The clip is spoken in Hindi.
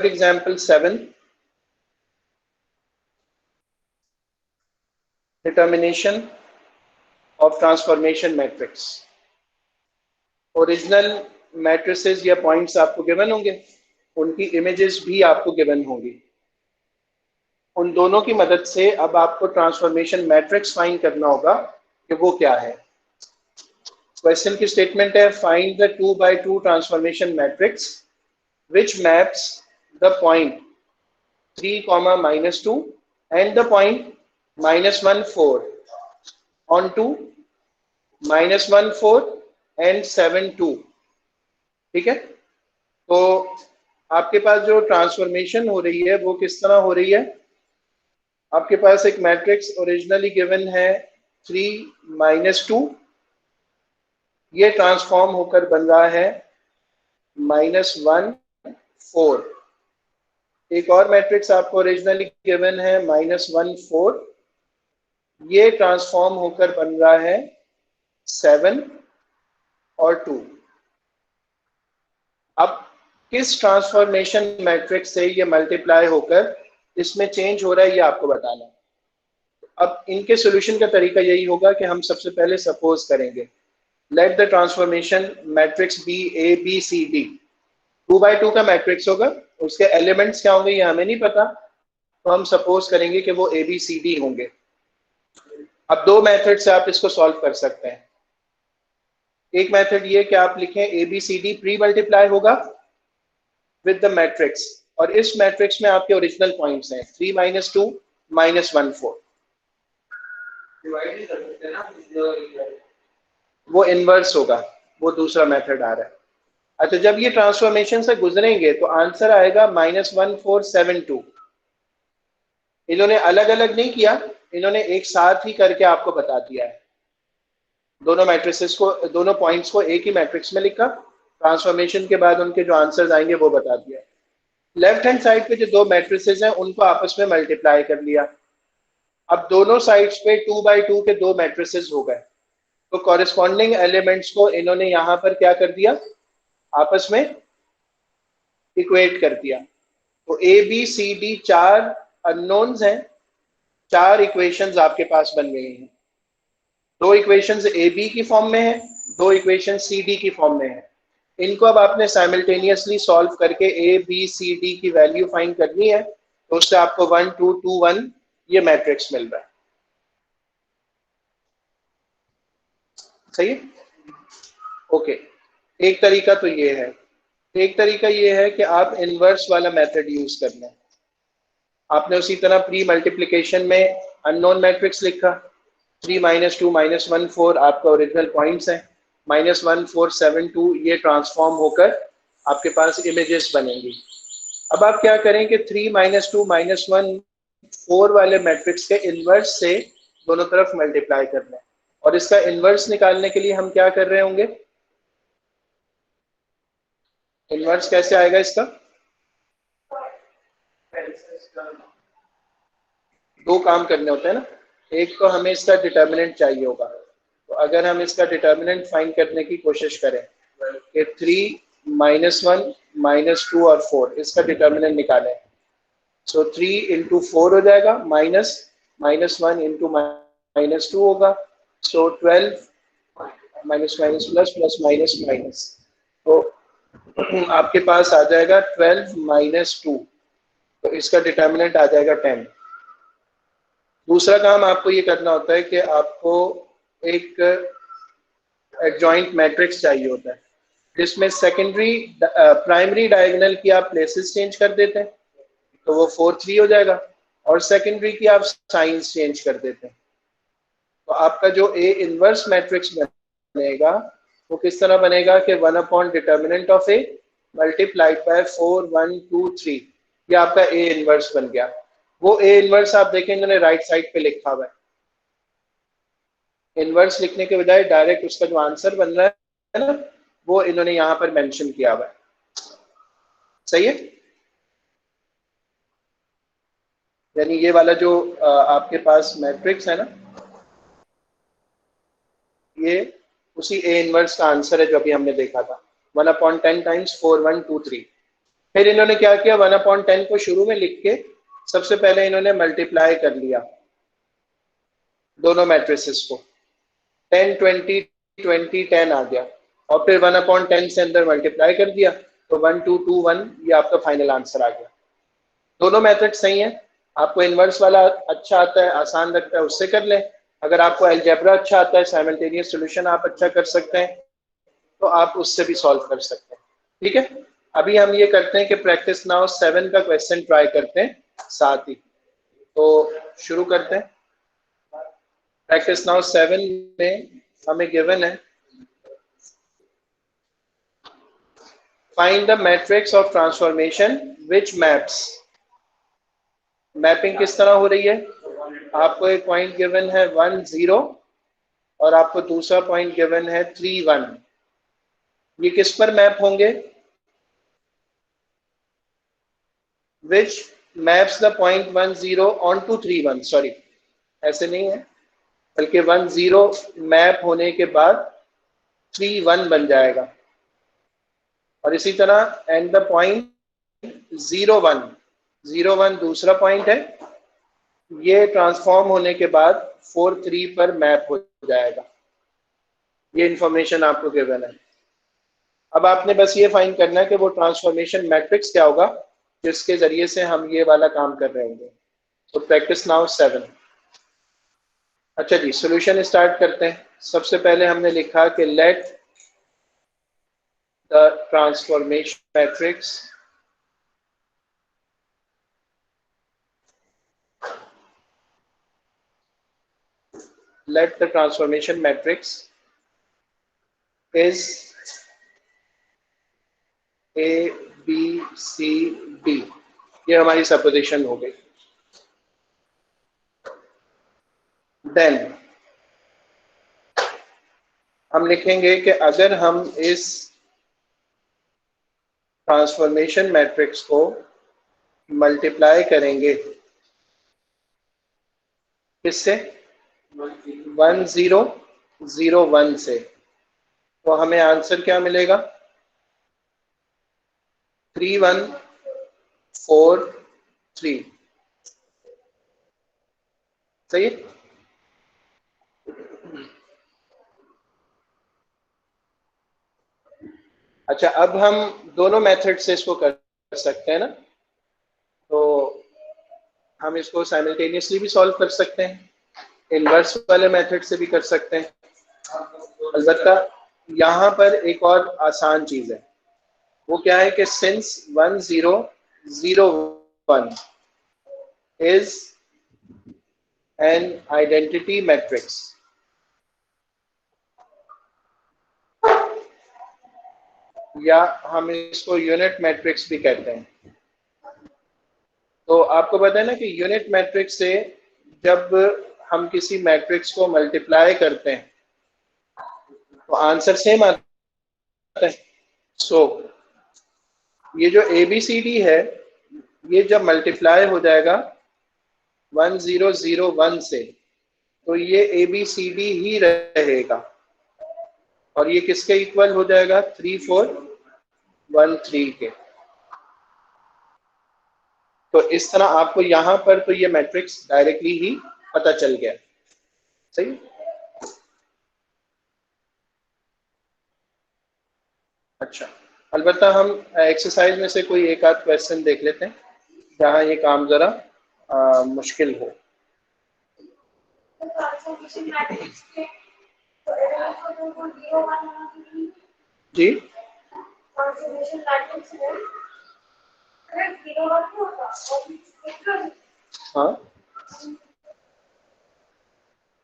example 7, determination of transformation matrix. Original matrices या पॉइंट्स आपको गिवन होंगे, उनकी इमेजेस भी आपको गिवन होंगी। उन दोनों की मदद से अब आपको ट्रांसफॉर्मेशन मैट्रिक्स फाइंड करना होगा कि वो क्या है। क्वेश्चन की स्टेटमेंट है, find the 2x2 transformation matrix which maps the point 3, -2 and the point -1, 4 onto -1, 4 and 7, 2। ठीक है, तो आपके पास जो ट्रांसफॉर्मेशन हो रही है वो किस तरह हो रही है। आपके पास एक मैट्रिक्स ओरिजिनली गिवन है 3, -2, ये ट्रांसफॉर्म होकर बन रहा है -1, 4। एक और मैट्रिक्स आपको ओरिजिनली गिवन है -1, 4, ये ट्रांसफॉर्म होकर बन रहा है 7 और 2। अब किस ट्रांसफॉर्मेशन मैट्रिक्स से ये मल्टीप्लाई होकर इसमें चेंज हो रहा है ये आपको बताना है। अब इनके सॉल्यूशन का तरीका यही होगा कि हम सबसे पहले सपोज करेंगे, let the transformation matrix be A B C D. 2x2 का मैट्रिक्स होगा, उसके एलिमेंट्स क्या होंगे ये हमें नहीं पता, तो हम सपोज करेंगे कि वो ए बी सी डी होंगे। अब दो मेथड से आप इसको सॉल्व कर सकते हैं। एक मेथड ये कि आप लिखें A B C D pre multiply होगा विद द मैट्रिक्स, और इस मैट्रिक्स में आपके ओरिजिनल पॉइंट्स हैं 3, -2, -1, 4। वो इनवर्स होगा, वो दूसरा मेथड आ रहा है। अच्छा, जब ये ट्रांसफॉर्मेशन से गुजरेंगे तो आंसर आएगा -1, 4, 7, 2। इन्होंने अलग अलग नहीं किया, इन्होंने एक साथ ही करके आपको बता दिया है। दोनों मैट्रिसेस को, दोनों पॉइंट्स को एक ही मैट्रिक्स में लिखा, ट्रांसफॉर्मेशन के बाद उनके जो आंसर्स आएंगे वो बता दिया। लेफ्ट हैंड साइड पे जो दो मैट्रिसेस हैं उनको आपस में मल्टीप्लाई कर लिया। अब दोनों साइड्स पे 2x2 के दो मैट्रिसेस हो गए, तो कॉरेस्पॉन्डिंग एलिमेंट्स को इन्होंने यहाँ पर क्या कर दिया, आपस में इक्वेट कर दिया। तो A B C D 4 unknowns हैं, 4 इक्वेशंस आपके पास बन गई हैं। 2 इक्वेशंस ए बी की फॉर्म में है, 2 इक्वेशन सी डी की फॉर्म में है। इनको अब आपने साइमल्टेनियसली सॉल्व करके ए बी सी डी की वैल्यू फाइंड करनी है, तो उससे आपको 1 2 2 1 ये मैट्रिक्स मिल रहा है। सही है, ओके। एक तरीका तो ये है, एक तरीका ये है कि आप इनवर्स वाला मेथड यूज कर लें। आपने उसी तरह प्री मल्टीप्लिकेशन में अननोन मैट्रिक्स लिखा, 3, -2, -1, 4 आपका ओरिजिनल पॉइंट्स हैं, -1, 4, 7, 2 ये ट्रांसफॉर्म होकर आपके पास इमेजेस बनेंगी। अब आप क्या करें कि 3, -2, -1, 4 वाले मैट्रिक्स के इनवर्स से दोनों तरफ मल्टीप्लाई कर लें, और इसका इनवर्स निकालने के लिए हम क्या कर रहे होंगे, इनवर्स कैसे आएगा इसका, दो काम करने होते हैं ना। एक तो हमें इसका डिटर्मिनेंट चाहिए होगा, तो अगर हम इसका डिटर्मिनेंट फाइंड करने की कोशिश करें कि 3, -1, -2 और 4 इसका डिटर्मिनेंट निकालें, सो 3 × 4 हो जाएगा, -1 × -2 होगा, सो 12 minus plus plus minus minus, तो आपके पास आ जाएगा 12 - 2, तो इसका डिटर्मिनेंट आ जाएगा 10। दूसरा काम आपको ये करना होता है कि आपको एक एडजॉइंट मैट्रिक्स चाहिए होता है, जिसमें सेकेंडरी प्राइमरी डायगोनल की आप प्लेसेस चेंज कर देते हैं, तो वो 4 3 हो जाएगा, और सेकेंडरी की आप साइंस चेंज कर देते हैं, तो आपका जो ए इनवर्स मैट्रिक्स बनेगा वो किस तरह बनेगा कि 1 determinant of A multiplied by 4 1 2 3, ये आपका ए इनवर्स बन गया। वो ए इनवर्स आप देखेंगे इन्होंने राइट साइड पे लिखा हुआ है, इनवर्स लिखने के बजाय डायरेक्ट उसका जो आंसर बन रहा है ना वो इन्होंने यहाँ पर मेंशन किया हुआ है। सही है, यानी ये वाला जो आपके पास मैट्रिक्स है ना, ये उसी ए इनवर्स का आंसर है जो अभी हमने देखा था, 1/10 टाइम्स 4 1 2 3। फिर इन्होंने क्या किया, 1/10 को शुरू में लिख के सबसे पहले इन्होंने मल्टीप्लाई कर लिया दोनों मैट्रिसेस को, 10 20 20 10 आ गया, और फिर 1/10 से अंदर मल्टीप्लाई कर दिया, तो 1 2 2 1, ये आपका फाइनल आंसर आ गया। दोनों मेथड सही है। आपको इनवर्स वाला अच्छा आता है, आसान लगता है, उससे कर लें। अगर आपको अलजेब्रा अच्छा आता है, साइमल्टेनियस सॉल्यूशन आप अच्छा कर सकते हैं, तो आप उससे भी सॉल्व कर सकते हैं। ठीक है, अभी हम ये करते हैं कि प्रैक्टिस नाउ 7 का क्वेश्चन ट्राई करते हैं साथ ही। तो शुरू करते हैं। प्रैक्टिस नाउ 7 में हमें गिवन है, find the matrix of transformation which maps. Mapping किस तरह हो रही है, आपको एक पॉइंट गिवन है 1 0 और आपको दूसरा पॉइंट गिवन है 3 1। ये किस पर मैप होंगे, which maps the point 1 0 onto 3 1, sorry ऐसे नहीं है, बल्कि 1 0 मैप होने के बाद 3 1 बन जाएगा। और इसी तरह एंड द पॉइंट 0 1 0 1 दूसरा पॉइंट है, ये ट्रांसफॉर्म होने के बाद 4 3 पर मैप हो जाएगा। ये इंफॉर्मेशन आपको गिवन है। अब आपने बस ये फाइंड करना है कि वो ट्रांसफॉर्मेशन मैट्रिक्स क्या होगा जिसके जरिए से हम ये वाला काम कर रहे होंगे। तो प्रैक्टिस नाउ 7। अच्छा जी, सॉल्यूशन स्टार्ट करते हैं। सबसे पहले हमने लिखा कि let the transformation matrix is A B C D. ये हमारी सपोजिशन हो गई। देन हम लिखेंगे कि अगर हम इस ट्रांसफॉर्मेशन मैट्रिक्स को मल्टीप्लाई करेंगे किससे, 1 0 0 1 से, तो हमें आंसर क्या मिलेगा, 3 1 4 3। सही है। अच्छा, अब हम दोनों मेथड से इसको कर सकते हैं ना, तो हम इसको साइमल्टेनियसली भी सॉल्व कर सकते हैं, इनवर्स वाले मेथड से भी कर सकते हैं। अलबत्ता यहाँ पर एक और आसान चीज है, वो क्या है कि since 1 0 0 1 is an identity matrix, या हम इसको यूनिट मैट्रिक्स भी कहते हैं। तो आपको पता है ना कि यूनिट मैट्रिक्स से जब हम किसी मैट्रिक्स को मल्टीप्लाई करते हैं तो आंसर सेम आता है। सो ये जो ABCD है, ये जब मल्टीप्लाई हो जाएगा 1 0 0 1 से, तो ये ABCD ही रहेगा, और ये किसके इक्वल हो जाएगा, 3 4 1 3 के। तो इस तरह आपको यहाँ पर तो ये मैट्रिक्स डायरेक्टली ही पता चल गया। सही। अच्छा, अलबत्ता हम एक्सरसाइज में से कोई एक आध क्वेश्चन देख लेते हैं जहाँ ये काम जरा मुश्किल हो। जी हाँ,